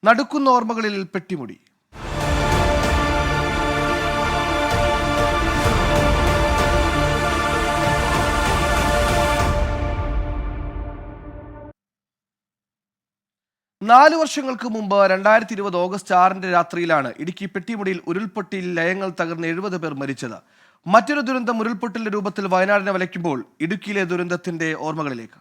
നടുക്കുന്ന ഓർമ്മകളിൽ പെട്ടിമുടി. നാല് വർഷങ്ങൾക്ക് മുമ്പ് 2020 ഓഗസ്റ്റ് 6 രാത്രിയിലാണ് ഇടുക്കി പെട്ടിമുടിയിൽ ഉരുൾപൊട്ടിയിൽ ലയങ്ങൾ തകർന്ന് 70 പേർ മരിച്ചത്. മറ്റൊരു ദുരന്തം ഉരുൾപൊട്ടലിന്റെ രൂപത്തിൽ വയനാടിനെ വലയ്ക്കുമ്പോൾ ഇടുക്കിയിലെ ദുരന്തത്തിന്റെ ഓർമ്മകളിലേക്ക്.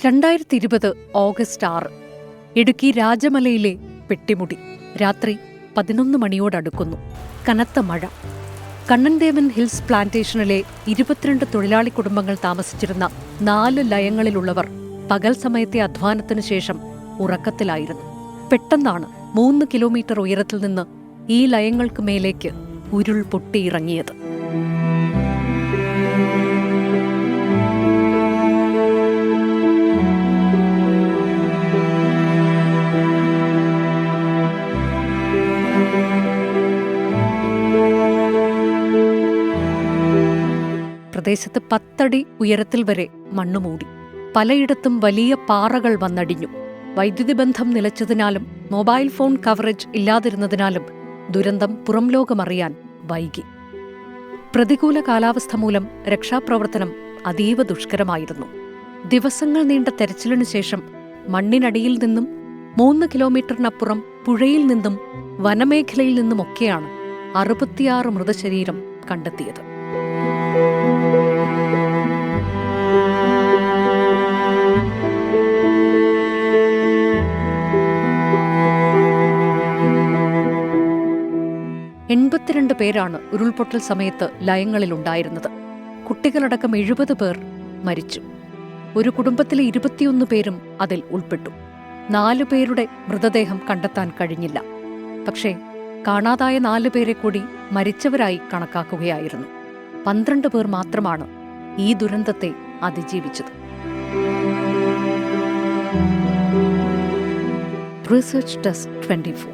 2020 ഓഗസ്റ്റ് 6 ഇടുക്കി രാജമലയിലെ പെട്ടിമുടി. രാത്രി 11 മണിയോടടുക്കുന്നു. കനത്ത മഴ. കണ്ണൻദേവൻ ഹിൽസ് പ്ലാന്റേഷനിലെ 22 തൊഴിലാളി കുടുംബങ്ങൾ താമസിച്ചിരുന്ന 4 ലയങ്ങളിലുള്ളവർ പകൽ സമയത്തെ അധ്വാനത്തിനു ശേഷം ഉറക്കത്തിലായിരുന്നു. പെട്ടെന്നാണ് 3 കിലോമീറ്റർ ഉയരത്തിൽ നിന്ന് ഈ ലയങ്ങൾക്ക് മേലേക്ക് ഉരുൾ പൊട്ടിയിറങ്ങിയത്. പ്രദേശത്ത് 10 അടി ഉയരത്തിൽ വരെ മണ്ണുമൂടി. പലയിടത്തും വലിയ പാറകൾ വന്നടിഞ്ഞു. വൈദ്യുതി ബന്ധം നിലച്ചതിനാലും മൊബൈൽ ഫോൺ കവറേജ് ഇല്ലാതിരുന്നതിനാലും ദുരന്തം പുറം ലോകമറിയാൻ വൈകി. പ്രതികൂല കാലാവസ്ഥ മൂലം രക്ഷാപ്രവർത്തനം അതീവ ദുഷ്കരമായിരുന്നു. ദിവസങ്ങൾ നീണ്ട തെരച്ചിലിനു ശേഷം മണ്ണിനടിയിൽ നിന്നും 3 കിലോമീറ്ററിനപ്പുറം പുഴയിൽ നിന്നും വനമേഖലയിൽ നിന്നുമൊക്കെയാണ് 66 മൃതശരീരം കണ്ടെത്തിയത്. പേരാണ് ഉരുൾപൊട്ടൽ സമയത്ത് ലയങ്ങളിലുണ്ടായിരുന്നത്. കുട്ടികളടക്കം 70 പേർ മരിച്ചു. ഒരു കുടുംബത്തിലെ 21 പേരും അതിൽ ഉൾപ്പെട്ടു. 4 പേരുടെ മൃതദേഹം കണ്ടെത്താൻ കഴിഞ്ഞില്ല. പക്ഷേ കാണാതായ 4 പേരെ കൂടി മരിച്ചവരായി കണക്കാക്കുകയായിരുന്നു. 12 പേർ മാത്രമാണ് ഈ ദുരന്തത്തെ അതിജീവിച്ചത്. Research desk 24.